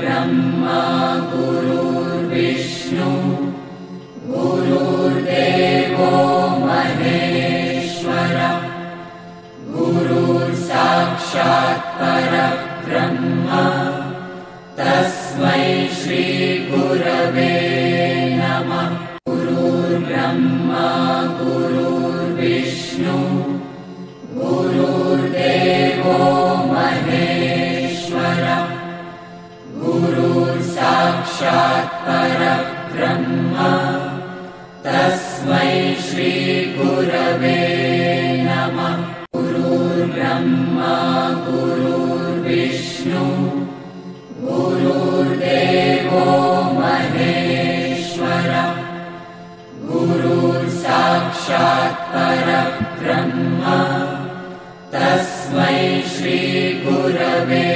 ब्रह्मा गुरुर्विष्णु गुरुर्देवो महेश्वरः गुरुर्साक्षात् परब्रह्म तस्मै श्री गुरवे नमः। गुरुर्ब्रह्मा गुरुर्विष्णु गुरुर्देवो महेश्वरः गुरुर्साक्षात् परब्रह्म तस्मै श्री गुरवे नमः। गुरुर्ब्रह्मा गुरुर्विष्णु गुरुर्देवो महेश्वरः गुरुर्साक्षात् परब्रह्म तस्मै श्री गुरवे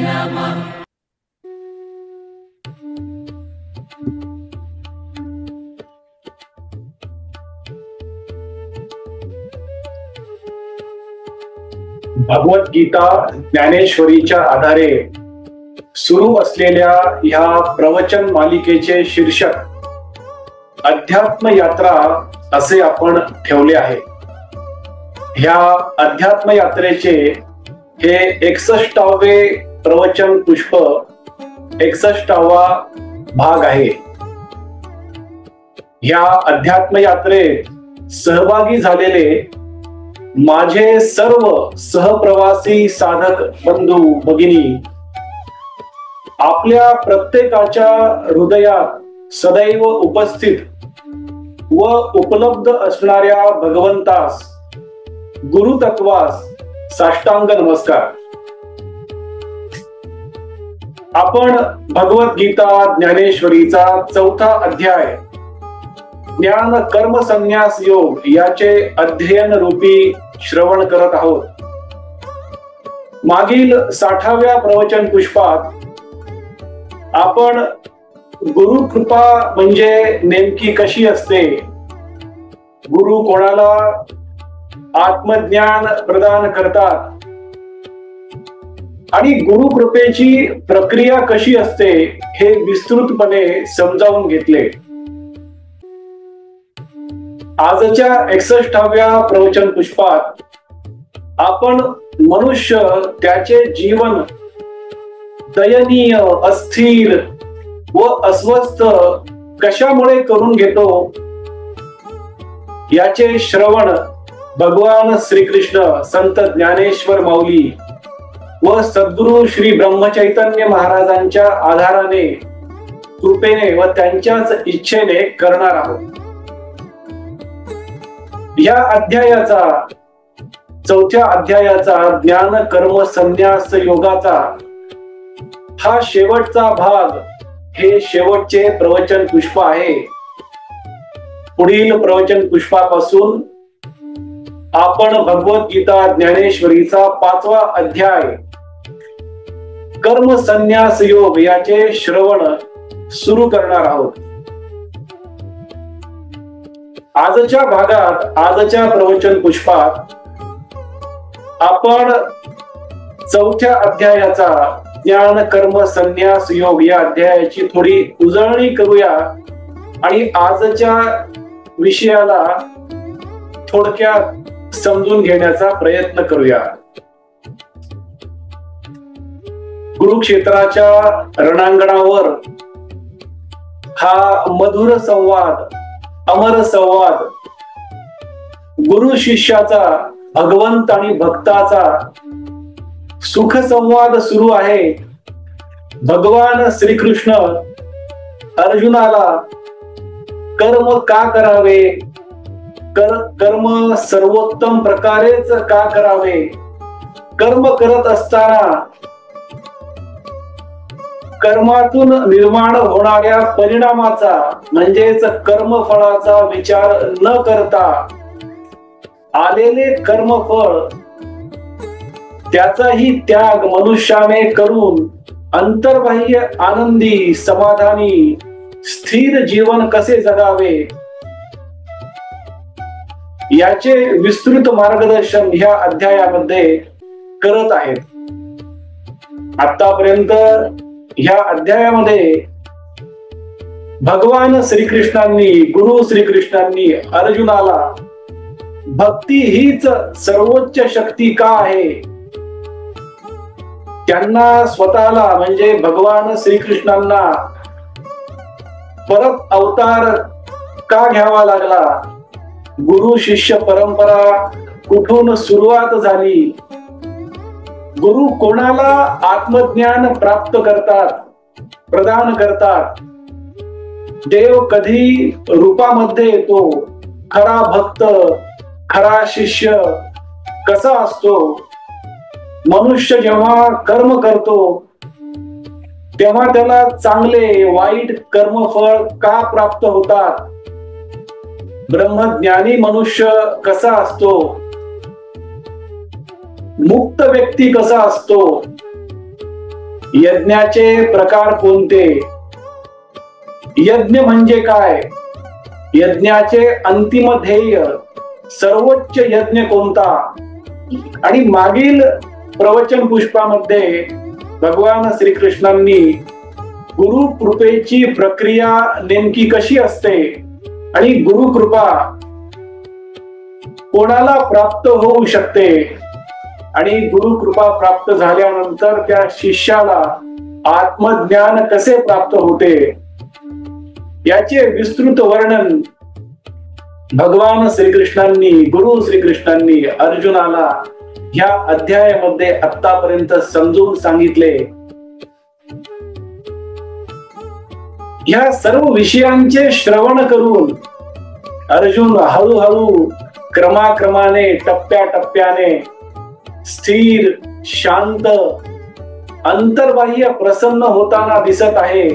नमः। भगवद्गीता ज्ञानेश्वरीच्या आधारे सुरू असलेल्या ह्या प्रवचन मालिकेचे शीर्षक अध्यात्म यात्रा असे आपण ठेवले आहे। ह्या अध्यात्म यात्रेचे हे 61वे प्रवचन पुष्प 61वा भाग आहे। ह्या अध्यात्म यात्रेत सहभागी झालेले माझे सर्व सहप्रवासी साधक बंधू भगिनी आपल्या प्रत्येकाच्या हृदयात सदैव उपस्थित व उपलब्ध असणाऱ्या भगवंतास गुरुतत्वास साष्टांग नमस्कार। आपण भगवद्गीता ज्ञानेश्वरीचा 4था अध्याय ज्ञान कर्म संन्यास योग याचे अध्ययन रूपी श्रवण करत आहोत। मागील 60व्या प्रवचन पुष्पात आपण गुरु कृपा म्हणजे नेमकी कशी असते, गुरु कोणाला आत्मज्ञान प्रदान करतात आणि गुरु कृपेची प्रक्रिया कशी असते हे विस्तृतपणे समजावून घेतले। आजच्या 61व्या प्रवचन पुष्पात आपण मनुष्य त्याचे जीवन दयनीय, अस्थिर व अस्वस्थ कशामुळे करून घेतो याचे श्रवण भगवान श्रीकृष्ण, संत ज्ञानेश्वर माऊली व सद्गुरु श्री ब्रह्मचैतन्य महाराजांच्या आधाराने, कृपेने व त्यांच्याच इच्छेने करणार आहोत। या अध्यायाचा 4थ्या अध्यायाचा ज्ञान कर्म संन्यास योगाचा हा शेवटचा भाग हे शेवटचे प्रवचन पुष्प आहे। पुढील प्रवचन पुष्पापासून आपण भगवद्गीता ज्ञानेश्वरीचा 5वा अध्याय कर्म संन्यास योग याचे श्रवण सुरू करणार आहोत। आजच्या भागात, आजच्या प्रवचन पुष्पात आपण 4थ्या अध्यायाचा ज्ञान कर्म संन्यास योग या अध्यायाची थोडी उजळणी करूया आणि आजच्या विषयाला थोडक्यात समजून घेण्याचा प्रयत्न करूया। कुरुक्षेत्राच्या रणांगणावर हा मधुर संवाद, अमर संवाद गुरु शिष्याचा, भगवंत आणि भक्ताचा सुख संवाद सुरू आहे। भगवान श्रीकृष्ण अर्जुनाला कर्म का करावे, कर्म सर्वोत्तम प्रकारेच का करावे, कर्म करत असताना कर्मातून निर्माण होणाऱ्या परिणामाचा म्हणजेच कर्मफळाचा विचार न करता आलेले कर्मफळ त्याचाही त्याग मनुष्याने करून अंतर्बाह्य आनंदी, समाधानी, स्थिर जीवन कसे जगावे याचे विस्तृत मार्गदर्शन ह्या अध्यायामध्ये करत आहेत। आतापर्यंत ह्या अध्यायामध्ये भगवान श्रीकृष्णांनी, गुरु श्रीकृष्णांनी अर्जुनाला भक्ती हीच सर्वोच्च शक्ती का आहे, त्यांना स्वतःला म्हणजे भगवान श्रीकृष्णांना परत अवतार का घ्यावा लागला, गुरु शिष्य परंपरा कुठून सुरुवात झाली, गुरु कोणाला आत्मज्ञान प्राप्त करतात, प्रदान करतात, देव कधी रूपामध्ये येतो, खरा भक्त खरा शिष्य कसा असतो, मनुष्य जेव्हा कर्म करतो तेव्हा त्याला चांगले वाईट कर्मफळ का प्राप्त होतात, ब्रह्मज्ञानी मनुष्य कसा असतो, मुक्त व्यक्ती कसा असतो, यज्ञाचे प्रकार कोणते, यज्ञ म्हणजे काय, यज्ञाचे अंतिम ध्येय सर्वोच्च यज्ञ कोणता, आणि मागील प्रवचन पुष्पामध्ये भगवान श्रीकृष्णांनी गुरु कृपेची प्रक्रिया नेमकी कशी असते आणि गुरु कृपा कोणाला प्राप्त होऊ शकते आणि गुरु कृपा प्राप्त झाल्यानंतर त्या शिष्याला आत्मज्ञान कसे प्राप्त होते याचे विस्तृत वर्णन भगवान श्रीकृष्णांनी, गुरु श्रीकृष्णांनी अर्जुनाला ह्या अध्यायामध्ये आतापर्यंत समजून सांगितले. ह्या सर्व विषयांचे श्रवण करून अर्जुन हळूहळू क्रमाक्रमाने टप्प्याटप्प्याने स्थिर, शांत, अंतर्बाह्य प्रसन्न होताना दिसत आहे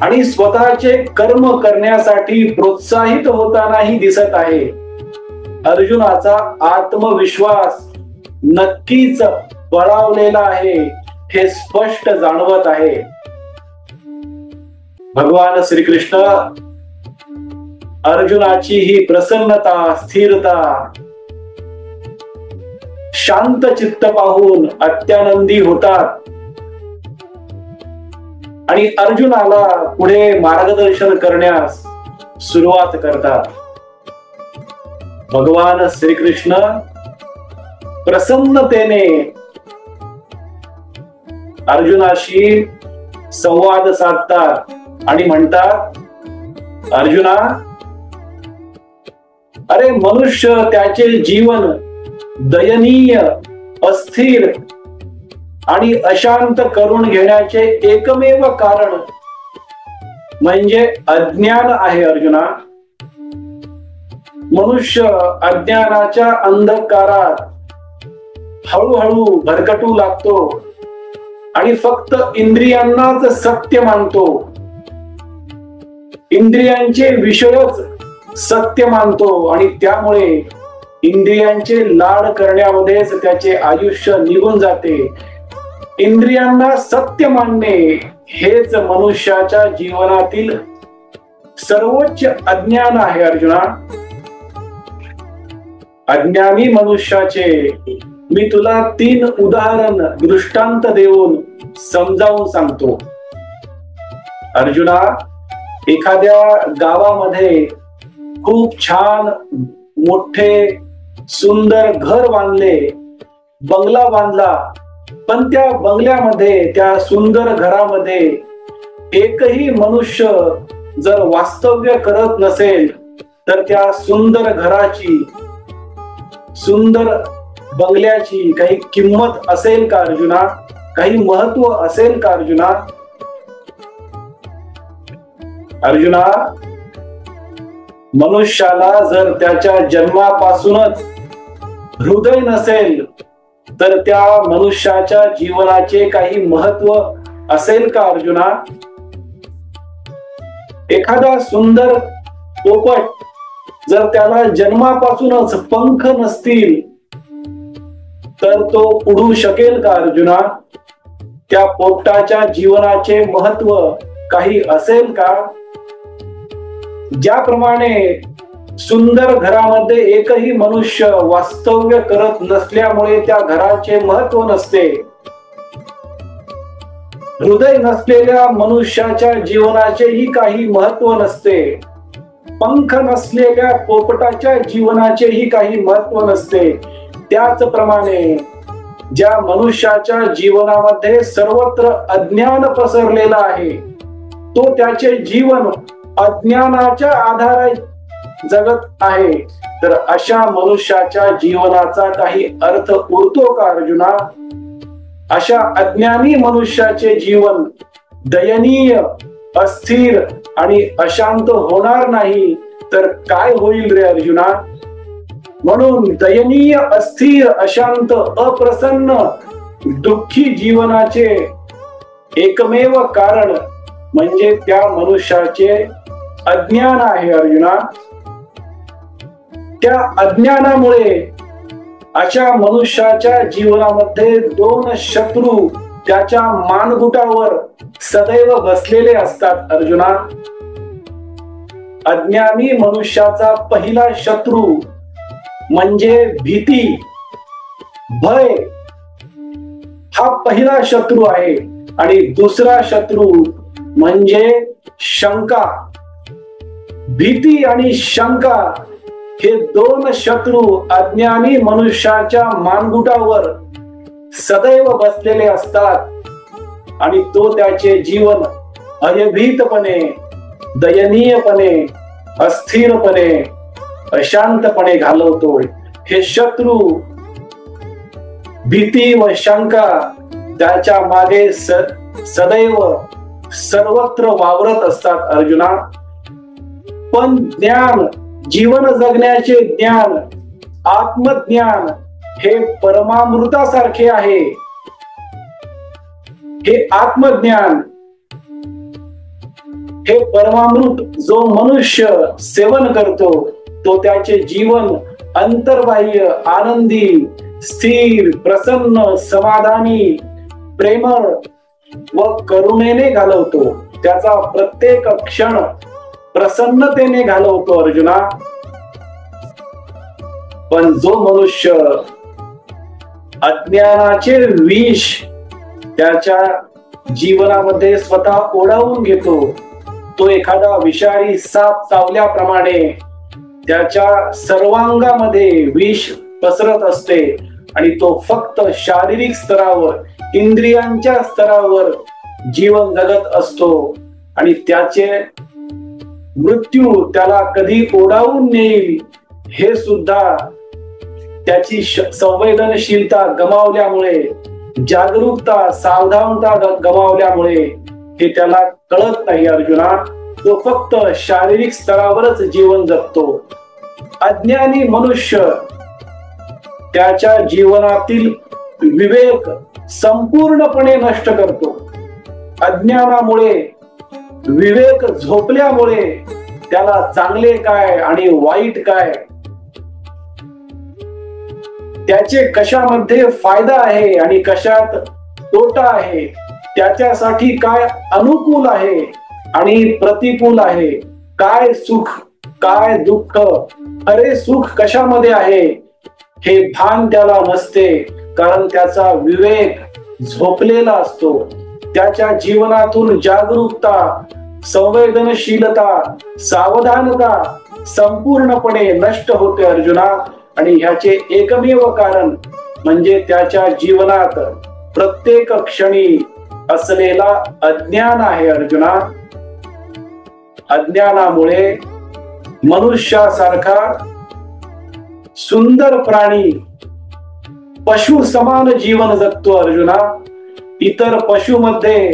आणि स्वतःचे कर्म करण्यासाठी प्रोत्साहित होतानाही दिसत आहे. अर्जुनाचा आत्मविश्वास नक्कीच बळावलेला आहे हे स्पष्ट जाणवत आहे. भगवान श्रीकृष्ण अर्जुनाची ही प्रसन्नता, स्थिरता, शांत चित्त पाहून अत्यानंदी होतात आणि अर्जुनाला पुढे मार्गदर्शन करण्यास सुरुवात करतात. भगवान श्रीकृष्ण प्रसन्नतेने अर्जुनाशी संवाद साधतात आणि म्हणतात, अर्जुना, अरे मनुष्य त्याचे जीवन दयनीय, अस्थिर आणि अशांत करून घेण्याचे एकमेव कारण म्हणजे अज्ञान आहे. अर्जुना, मनुष्य अज्ञानाच्या अंधकारात हळूहळू भरकटू लागतो आणि फक्त इंद्रियांनाच सत्य मानतो, इंद्रियांचे विषयच सत्य मानतो आणि त्यामुळे इंद्रियांचे लाड करण्यामध्येच त्याचे आयुष्य निघून जाते. इंद्रियांना सत्य मानणे हेच मनुष्याच्या जीवनातील सर्वोच्च अज्ञान आहे. अर्जुना, अज्ञानी मनुष्याचे मी तुला 3 उदाहरण दृष्टांत देऊन समजावून सांगतो. अर्जुना, एखाद्या गावामध्ये खूप छान मोठे सुंदर घर बांधले, बंगला बांधला, पण त्या बंगल्यामध्ये, त्या सुंदर घरामध्ये एकही मनुष्य जर वास्तव्य करत नसेल तर त्या सुंदर घराची, सुंदर बंगल्याची काही किंमत असेल का अर्जुना? काही महत्व असेल का अर्जुना? अर्जुना, मनुष्याला जर त्याच्या जन्मापासूनच हृदय नसेल तर त्या मनुष्याच्या जीवनाचे काही महत्व असेल का अर्जुना? एखादा सुंदर पोपट जर त्याला जन्मापासूनच पंख नसतील तर तो उडू शकेल का अर्जुना? त्या पोपटाच्या जीवनाचे महत्व काही असेल का? ज्याप्रमाणे सुंदर घरामध्ये एकही मनुष्य वास्तव्य करत नसल्यामुळे त्या घराचे महत्व नसते, हृदय नसलेल्या मनुष्याच्या जीवनाचेही काही महत्व नसते. पंख नसलेल्या पोपटाच्या जीवनाचेही काही महत्व नसते. त्याचप्रमाणे ज्या मनुष्याच्या जीवनामध्ये सर्वत्र अज्ञान पसरलेला आहे, तो त्याचे जीवन अज्ञानाच्या आधारे जगत आहे. तर अशा मनुष्याच्या जीवनाचा काही अर्थ उरतो का अर्जुना? अशा अज्ञानी मनुष्याचे जीवन दयनीय, अस्थिर आणि अशांत होणार नाही तर काय होईल रे अर्जुना? म्हणून दयनीय, अस्थिर, अशांत, अप्रसन्न, दुःखी जीवनाचे एकमेव कारण म्हणजे त्या मनुष्याचे अज्ञान आहे अर्जुना. त्या अज्ञानामुळे अशा मनुष्याच्या जीवनामध्ये दोन शत्रू त्याच्या मानगुटावर सदैव बसलेले असतात अर्जुना. अज्ञानी मनुष्याचा पहिला शत्रू म्हणजे भीती, भय, हा पहिला शत्रू आहे. आणि दुसरा शत्रू म्हणजे शंका. भीती आणि शंका हे दोन शत्रू अज्ञानी मनुष्याच्या मानगुटावर सदैव बसलेले असतात आणि तो त्याचे जीवन भयभीतपणे, दयनीयपणे, अस्थिरपणे, अशांतपणे घालवतोय. हे शत्रू भीती व शंका त्याच्या मागे सदैव सर्वत्र वावरत असतात अर्जुना. पण ज्ञान, जीवन जगण्याचे ज्ञान, आत्मज्ञान हे परमामृतासारखे आहे. हे आत्मज्ञान, हे परमामृत जो मनुष्य सेवन करतो तो त्याचे जीवन अंतर्बाह्य, आनंदी, स्थिर, प्रसन्न, समाधानी, प्रेमळ व करुणेने घालवतो. त्याचा प्रत्येक क्षण प्रसन्नतेने घालवतो अर्जुना. पण जो मनुष्य अज्ञानाचे विष त्याच्या जीवनामध्ये स्वतः ओढावून घेतो, तो एखादा विषारी साप चावल्याप्रमाणे त्याच्या सर्वांगामध्ये विष पसरत असते आणि तो फक्त शारीरिक स्तरावर, इंद्रियांच्या स्तरावर जीवन जगत असतो आणि त्याचे मृत्यू त्याला कधी ओढावून नेईल हे सुद्धा त्याची संवेदनशीलता गमावल्यामुळे, जागरूकता, सावधानता गमावल्यामुळे हे त्याला कळत नाही अर्जुना. तो फक्त शारीरिक स्तरावरच जीवन जगतो. अज्ञानी मनुष्य त्याच्या जीवनातील विवेक संपूर्णपणे नष्ट करतो. अज्ञानामुळे, विवेक झोपल्यामुळे त्याला चांगले काय आणि वाईट काय, त्याचे कशामध्ये फायदा आहे आणि कशात तोटा आहे, त्याच्यासाठी काय अनुकूल आहे आणि प्रतिकूल आहे, काय सुख, काय दुःख, खरे सुख कशामध्ये आहे हे भान त्याला नसते. कारण त्याचा विवेक झोपलेला असतो. त्याच्या जीवनातून जागरूकता, संवेदनशीलता, सावधानता संपूर्णपणे नष्ट होते अर्जुना. आणि ह्याचे एकमेव कारण म्हणजे त्याच्या जीवनात प्रत्येक क्षणी असलेला अज्ञान आहे अर्जुना. अज्ञानामुळे मनुष्यासारखा सुंदर प्राणी पशु समान जीवन जगतो अर्जुना. इतर पशुमध्ये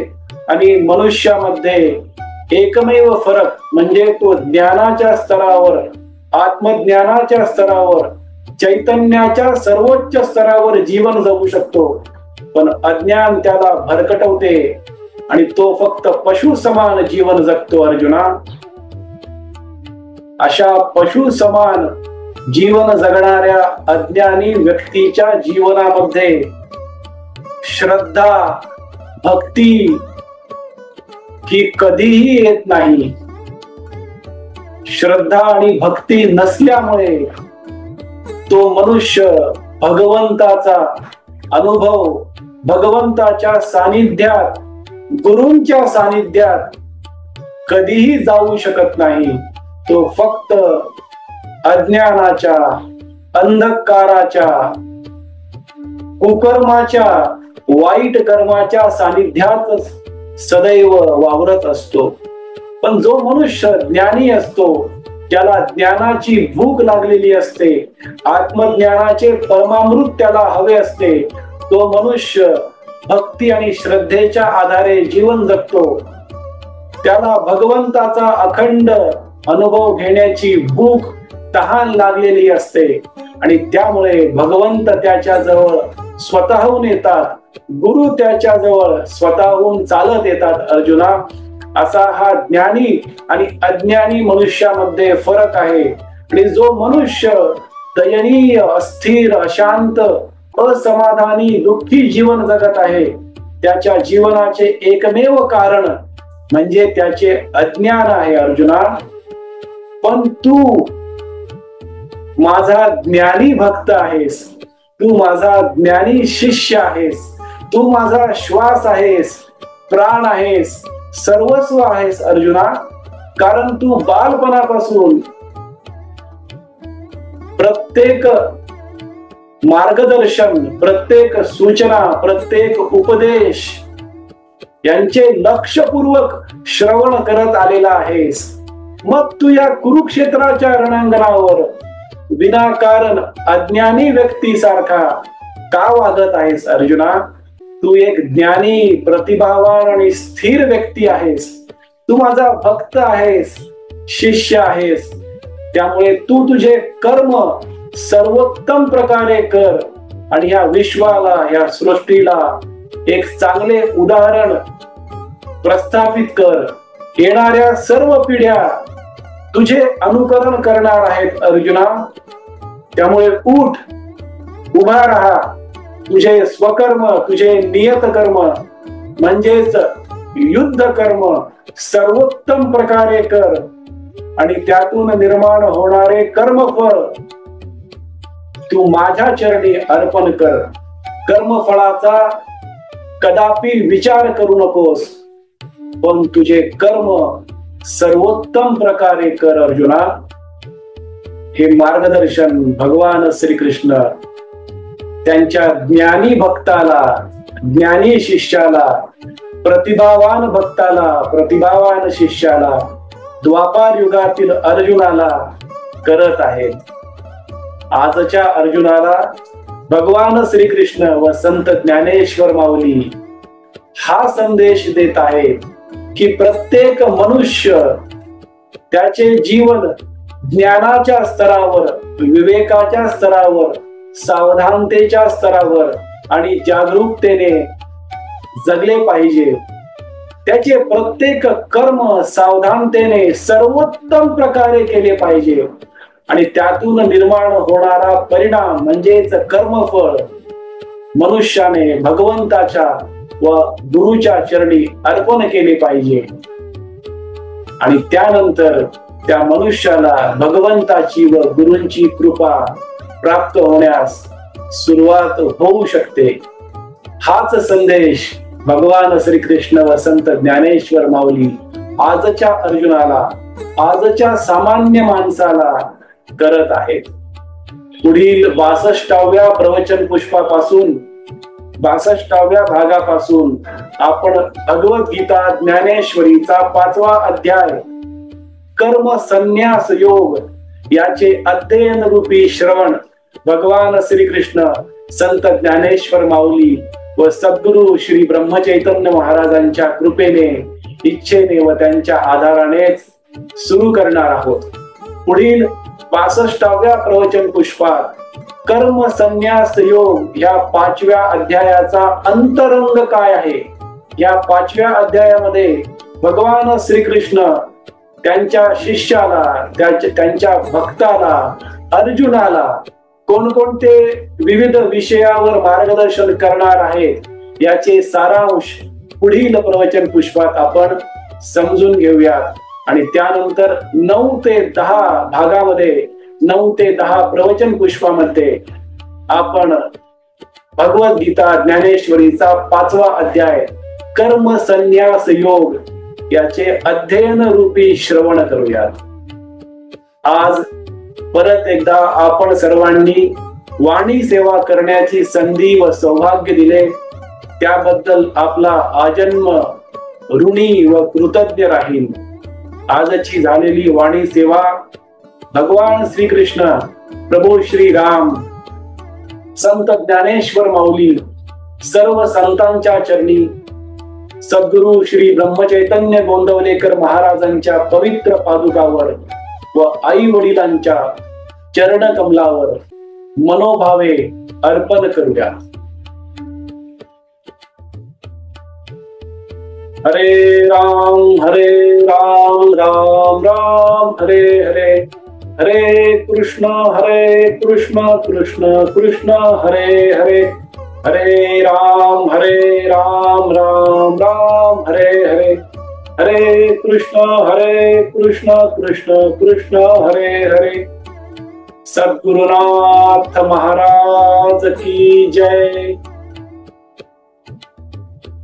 आणि मनुष्यामध्ये एकमेव फरक म्हणजे तो ज्ञानाच्या स्तरावर, आत्मज्ञानाच्या स्तरावर, चैतन्याच्या सर्वोच्च स्तरावर जीवन जगू शकतो. पण अज्ञान त्याला भरकटवते आणि तो फक्त पशु समान जीवन जगतो अर्जुना. अशा पशु समान जीवन जगणाऱ्या अज्ञानी व्यक्तीच्या जीवनामध्ये श्रद्धा, भक्ती ही कधीही येत नाही. श्रद्धा आणि भक्ती नसल्यामुळे तो मनुष्य भगवंताचा अनुभव, भगवंताच्या सानिध्यात गुरूंच्या सानिध्यात कधीही जाऊ शकत नाही. तो फक्त अज्ञानाच्या, अंधकाराच्या, कुकर्माच्या, वाईट कर्माच्या सानिध्यातच सदैव वावरत असतो. पण जो मनुष्य ज्ञानी असतो, ज्याला ज्ञानाची भूक लागलेली असते, आत्मज्ञानाचे परमामृत त्याला हवे असते, तो मनुष्य भक्ती आणि श्रद्धेच्या आधारे जीवन जगतो. त्याला भगवंताचा अखंड अनुभव घेण्याची भूक, तहान लागलेली असते आणि त्यामुळे भगवंत त्याच्या जवळ स्वतःहून येतात, गुरु त्याच्या जवळ स्वतःहून चालत येतात. अर्जुना, असा हा ज्ञानी आणि अज्ञानी मनुष्यामध्ये फरक आहे. आणि जो मनुष्य दयनीय, अस्थिर, अशांत, असमाधानी, दुःखी जीवन जगत आहे, त्याच्या जीवनाचे एकमेव कारण म्हणजे त्याचे अज्ञान आहे. अर्जुना, पण तू माझा ज्ञानी भक्त आहेस, तू माझा ज्ञानी शिष्य आहेस, तू माझा श्वास आहेस, प्राण आहेस, सर्वस्व आहेस. अर्जुना, कारण तू बालपणापासून प्रत्येक मार्गदर्शन, प्रत्येक सूचना, प्रत्येक उपदेश यांचे लक्षपूर्वक श्रवण करत आलेला आहेस. मग तू या कुरुक्षेत्राच्या रणांगणावर विनाकारण अज्ञानी व्यक्तीसारखा का वागत आहेस? अर्जुना, तू एक ज्ञानी, प्रतिभावान आणि स्थिर व्यक्ती आहेस. तू माझा भक्त आहेस, शिष्य आहेस. त्यामुळे तू तुझे कर्म सर्वोत्तम प्रकारे कर आणि या विश्वाला, या सृष्टीला एक चांगले उदाहरण प्रस्थापित कर. येणाऱ्या सर्व पिढ्या तुझे अनुकरण करणार आहेत. अर्जुना, त्यामुळे उठ, उभा राहा. तुझे स्वकर्म, तुझे नियत कर्म म्हणजेच युद्ध कर्म सर्वोत्तम प्रकारे कर आणि त्यातून निर्माण होणारे कर्मफळ तू माझ्या चरणी अर्पण कर. कर्मफळाचा कदापि विचार करू नकोस, पण तुझे कर्म सर्वोत्तम प्रकारे कर. अर्जुना, हे मार्गदर्शन भगवान श्रीकृष्ण त्यांच्या ज्ञानी भक्ताला, ज्ञानी शिष्याला, प्रतिभावान भक्ताला, प्रतिभावान शिष्याला, द्वापार युगातील अर्जुनाला करत आहेत. आजच्या अर्जुनाला भगवान श्रीकृष्ण व संत ज्ञानेश्वर माऊली हा संदेश देत आहेत की प्रत्येक मनुष्य त्याचे जीवन ज्ञानाच्या स्तरावर, विवेकाच्या स्तरावर, सावधानतेच्या स्तरावर आणि जागरूकतेने जगले पाहिजे. त्याचे प्रत्येक कर्म सावधानतेने सर्वोत्तम प्रकारे केले पाहिजे आणि त्यातून निर्माण होणारा परिणाम म्हणजेच कर्मफळ मनुष्याने भगवंताच्या व गुरुच्या चरणी अर्पण केले पाहिजे. आणि त्यानंतर त्या मनुष्याला भगवंताची व गुरूंची कृपा प्राप्त होण्यास सुरुवात होऊ शकते. हाच संदेश भगवान श्रीकृष्ण व संत ज्ञानेश्वर माऊली आजच्या अर्जुनाला, आजच्या सामान्य माणसाला करत आहेत. पुढील 62व्या प्रवचन पुष्पापासून 62व्या भागापासून आपण भगवद्गीता ज्ञानेश्वरीचा 5वा अध्याय कर्म संन्यास योग याचे अध्ययन रूपी श्रवण भगवान श्रीकृष्ण संत ज्ञानेश्वर माऊली व सद्गुरु श्री ब्रह्मचैतन्य महाराजांच्या कृपेने, इच्छेने व त्यांच्या आधारानेच सुरू करणार आहोत. पुढील 62व्या प्रवचन पुष्पात कर्म संन्यास योग या 5व्या अध्यायाचा अंतरंग काय आहे, या 5व्या अध्यायामध्ये भगवान श्रीकृष्ण त्यांच्या शिष्याला, त्यांच्या भक्ताला, अर्जुनाला कोणकोणते विविध विषयावर मार्गदर्शन करणार आहेत याचे सारांश पुढील प्रवचन पुष्पात आपण समजून घेऊयात. आणि त्यानंतर 9 ते 10 भागामध्ये, 9 ते 10 प्रवचन पुष्पामध्ये आपण भगवद्गीता ज्ञानेश्वरीचा 5वा अध्याय कर्म संन्यास योग याचे अध्ययन रूपी श्रवण करूयात. आज परत एकदा आपण सर्वांनी वाणी सेवा करण्याची संधी व सौभाग्य दिले त्याबद्दल आपला आजन्म ऋणी व कृतज्ञ राहील. आजची झालेली वाणी सेवा भगवान श्रीकृष्ण, प्रभू श्री राम, संत ज्ञानेश्वर माऊली, सर्व संतांच्या चरणी, सद्गुरु श्री ब्रह्मचैतन्य गोंदवलेकर महाराजांच्या पवित्र पादुकावर व आई वडिलांच्या चरण कमलावर मनोभावे अर्पण करूया. हरे राम राम राम हरे हरे, हरे कृष्ण कृष्ण कृष्ण हरे हरे, हरे राम राम राम हरे हरे, हरे कृष्ण कृष्ण कृष्ण हरे हरे. सद्गुरुनाथ महाराज की जय.